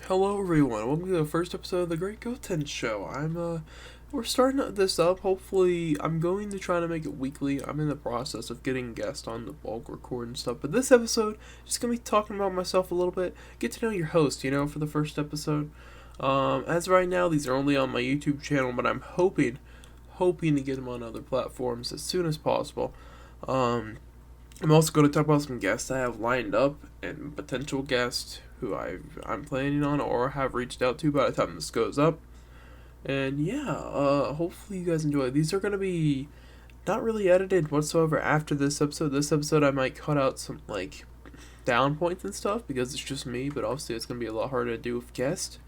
Hello everyone, welcome to the first episode of the Great Goten Show. We're starting this up. Hopefully, I'm going to try to make it weekly. I'm in the process of getting guests on the bulk record and stuff. But this episode, just gonna be talking about myself a little bit. Get to know your host, for the first episode. As of right now, these are only on my YouTube channel, but I'm hoping to get them on other platforms as soon as possible. I'm also going to talk about some guests I have lined up and potential guests who I'm planning on or have reached out to by the time this goes up. And yeah, hopefully you guys enjoy. These are going to be not really edited whatsoever after this episode. This episode I might cut out some down points and stuff because it's just me, but obviously it's going to be a lot harder to do with guests.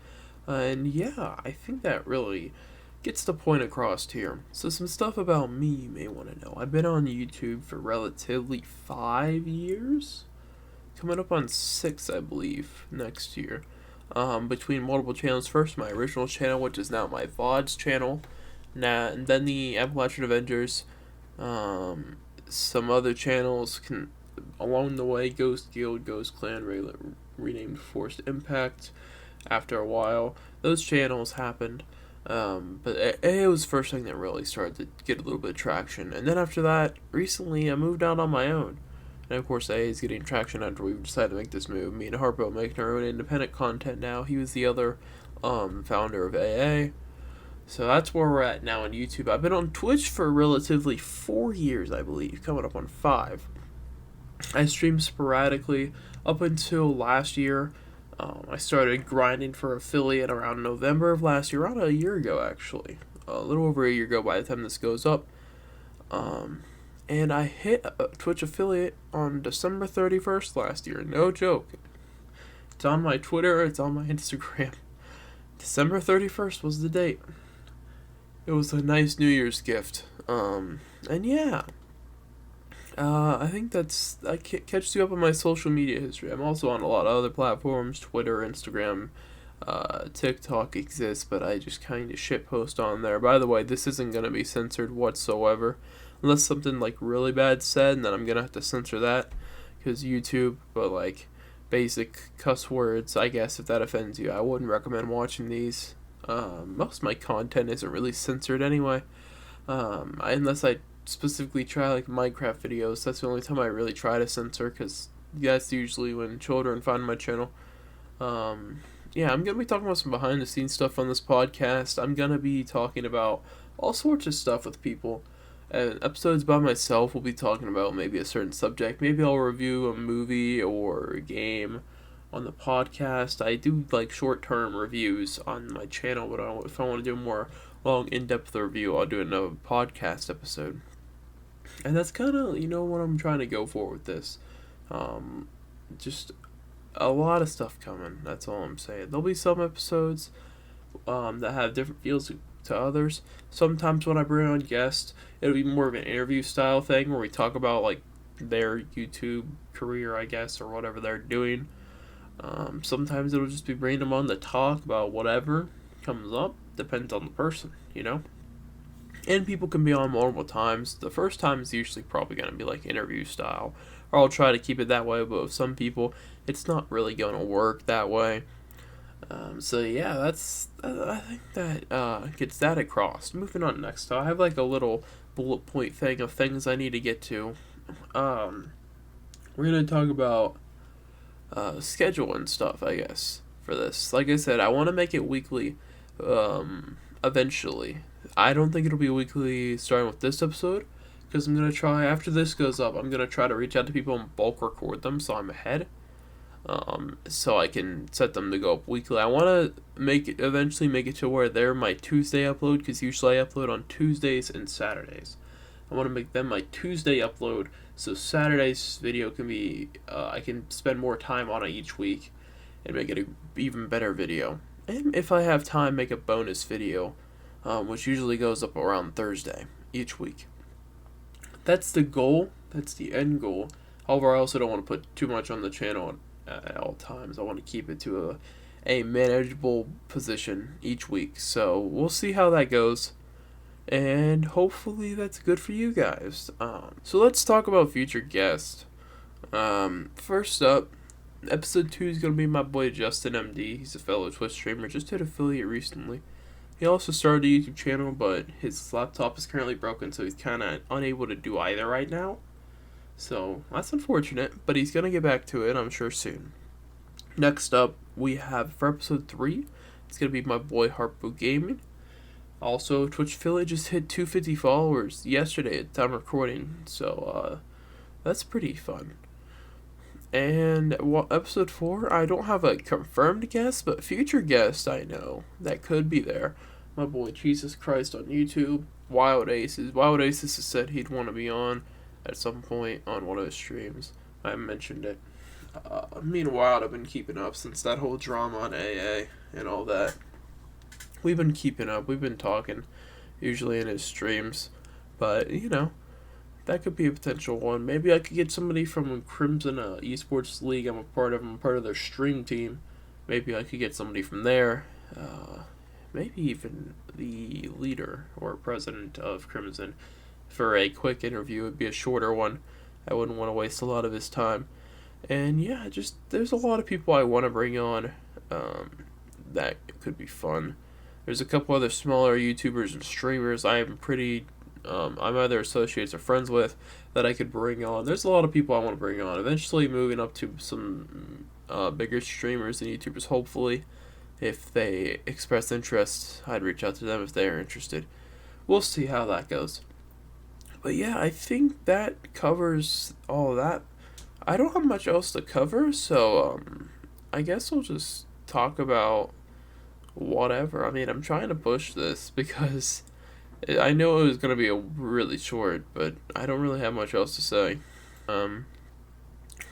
And yeah, I think that really gets the point across here. So some stuff about me you may want to know. I've been on YouTube for relatively 5 years. Coming up on 6, I believe, next year. Between multiple channels. First, my original channel, which is now my VODs channel. And then the Appalachian Avengers. Some other channels along the way. Ghost Guild, Ghost Clan, renamed Forced Impact. After a while, those channels happened. But it was the first thing that really started to get a little bit of traction. And then after that, recently I moved out on my own. And of course, AA is getting traction after we decided to make this move. Me and Harpo making our own independent content now. He was the other founder of AA. So that's where we're at now on YouTube. I've been on Twitch for relatively 4 years, I believe, coming up on 5. I stream sporadically up until last year. I started grinding for affiliate around November of last year, around a year ago actually. A little over a year ago by the time this goes up. And I hit a Twitch affiliate on December 31st last year. No joke. It's on my Twitter, it's on my Instagram. December 31st was the date. It was a nice New Year's gift. And yeah. I think I catch you up on my social media history. I'm also on a lot of other platforms, Twitter, Instagram, TikTok exists, but I just kind of shitpost on there. By the way, this isn't going to be censored whatsoever, unless something really bad said, and then I'm going to have to censor that, because YouTube, but basic cuss words, I guess, if that offends you, I wouldn't recommend watching these. Most of my content isn't really censored anyway, unless I specifically try Minecraft videos. That's the only time I really try to censor, because that's usually when children find my channel. Yeah, I'm gonna be talking about some behind the scenes stuff on this podcast. I'm gonna be talking about all sorts of stuff with people. And episodes by myself will be talking about maybe a certain subject. Maybe I'll review a movie or a game on the podcast. I do short-term reviews on my channel, but if I want to do a more long, in-depth review, I'll do another podcast episode. And that's kind of, what I'm trying to go for with this. Just a lot of stuff coming. That's all I'm saying. There'll be some episodes that have different feels to others. Sometimes when I bring on guests, it'll be more of an interview style thing where we talk about their YouTube career, I guess, or whatever they're doing. Sometimes it'll just be bringing them on to talk about whatever comes up. Depends on the person, And people can be on multiple times. The first time is usually probably going to be interview style. Or I'll try to keep it that way, but with some people, it's not really going to work that way. So yeah, I think that gets that across. Moving on next. So I have a little bullet point thing of things I need to get to. We're going to talk about schedule and stuff, I guess, for this. Like I said, I want to make it weekly eventually. I don't think it'll be weekly starting with this episode, because I'm going to try, after this goes up, I'm going to try to reach out to people and bulk record them so I'm ahead, so I can set them to go up weekly. I want to eventually make it to where they're my Tuesday upload, because usually I upload on Tuesdays and Saturdays. I want to make them my Tuesday upload, so Saturday's video can be, I can spend more time on it each week, and make it an even better video. And if I have time, make a bonus video, which usually goes up around Thursday each week. That's the goal. That's the end goal. However, I also don't want to put too much on the channel at all times. I want to keep it to a manageable position each week. So we'll see how that goes. And hopefully that's good for you guys. So let's talk about future guests. First up, Episode 2 is going to be my boy Justin MD. He's a fellow Twitch streamer, just did affiliate recently. He also started a YouTube channel, but his laptop is currently broken, so he's kind of unable to do either right now. So, that's unfortunate, but he's going to get back to it, I'm sure, soon. Next up, we have, for episode 3, it's going to be my boy Harpo Gaming. Also, Twitch affiliate just hit 250 followers yesterday at the time of recording, so, that's pretty fun. And episode 4, I don't have a confirmed guest, but future guest I know that could be there. My boy Jesus Christ on YouTube, Wild Aces. Wild Aces has said he'd want to be on at some point on one of his streams. I mentioned it. Meanwhile, I've been keeping up since that whole drama on AA and all that. We've been keeping up. We've been talking, usually in his streams. But, that could be a potential one. Maybe I could get somebody from Crimson Esports League I'm a part of. I'm a part of their stream team. Maybe I could get somebody from there. Maybe even the leader or president of Crimson for a quick interview. It would be a shorter one. I wouldn't want to waste a lot of his time. And yeah, just there's a lot of people I want to bring on that could be fun. There's a couple other smaller YouTubers and streamers I'm either associates or friends with that I could bring on. There's a lot of people I want to bring on. Eventually moving up to some bigger streamers and YouTubers, hopefully. If they express interest, I'd reach out to them if they're interested. We'll see how that goes. But yeah, I think that covers all of that. I don't have much else to cover, so I guess we'll just talk about whatever. I mean, I'm trying to push this because I know it was going to be a really short, but I don't really have much else to say.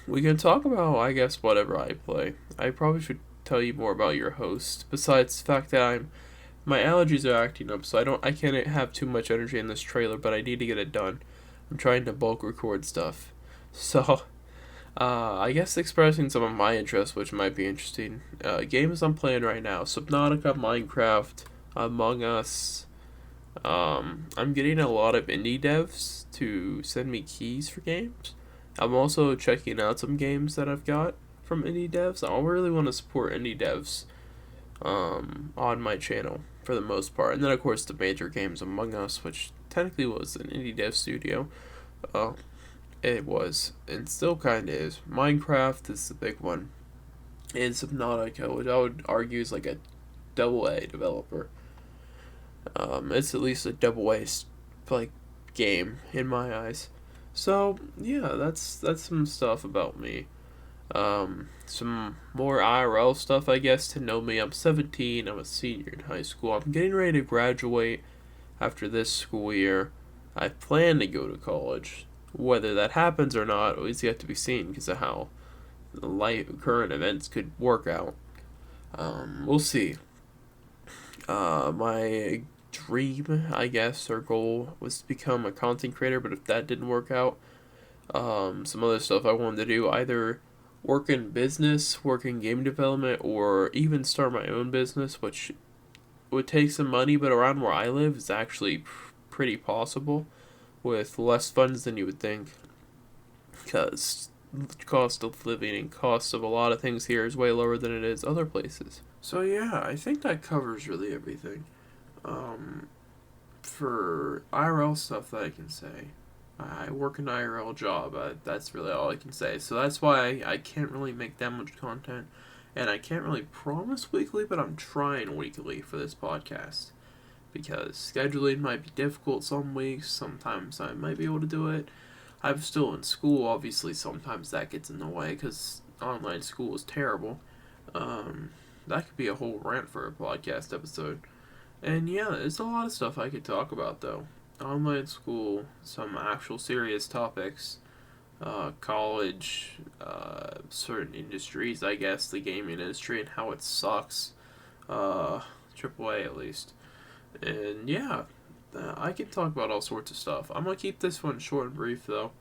We can talk about, I guess, whatever I play. I probably should tell you more about your host, besides the fact that my allergies are acting up, so I can't have too much energy in this trailer, but I need to get it done. I'm trying to bulk record stuff. So, I guess expressing some of my interests, which might be interesting. Games I'm playing right now: Subnautica, Minecraft, Among Us. I'm getting a lot of indie devs to send me keys for games. I'm also checking out some games that I've got from indie devs. I really want to support indie devs on my channel for the most part. And then, of course, the major games, Among Us, which technically was an indie dev studio. It was, and still kind of is. Minecraft is the big one. And Subnautica, which I would argue is like a AA developer. It's at least a AA game in my eyes. So yeah, that's some stuff about me. Some more IRL stuff, I guess, to know me. I'm 17. I'm a senior in high school. I'm getting ready to graduate after this school year. I plan to go to college. Whether that happens or not is yet to be seen because of how the current events could work out. We'll see. My dream, I guess, or goal was to become a content creator, but if that didn't work out, some other stuff I wanted to do, either work in business, work in game development, or even start my own business, which would take some money, but around where I live is actually pretty possible with less funds than you would think, because the cost of living and cost of a lot of things here is way lower than it is other places. So yeah, I think that covers really everything. For IRL stuff that I can say, I work an IRL job. That's really all I can say. So that's why I can't really make that much content, and I can't really promise weekly, but I'm trying weekly for this podcast. Because scheduling might be difficult some weeks, sometimes I might be able to do it. I'm still in school, obviously sometimes that gets in the way because online school is terrible. That could be a whole rant for a podcast episode. And yeah, there's a lot of stuff I could talk about though. Online school, some actual serious topics, college, certain industries, I guess, the gaming industry and how it sucks. AAA at least. And yeah, I can talk about all sorts of stuff. I'm going to keep this one short and brief though.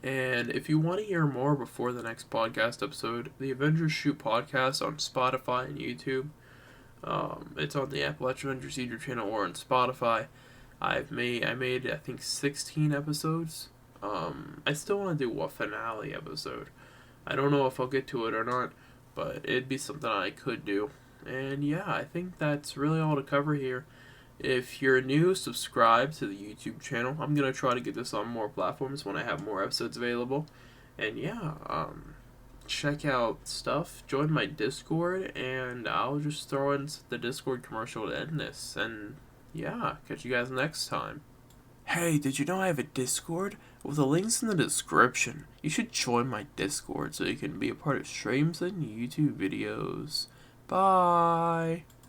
And if you want to hear more before the next podcast episode, the Avengers Shoot podcast on Spotify and YouTube. It's on the Appalachian Avengers YouTube channel or on Spotify. I made I think 16 episodes. I still want to do a finale episode. I don't know if I'll get to it or not, but it'd be something I could do. And yeah, I think that's really all to cover here. If you're new, subscribe to the YouTube channel. I'm going to try to get this on more platforms when I have more episodes available. And yeah, check out stuff, join my Discord, and I'll just throw in the Discord commercial to end this. And yeah, catch you guys next time. Hey, did you know I have a Discord? Well, the link's in the description. You should join my Discord so you can be a part of streams and YouTube videos. Bye!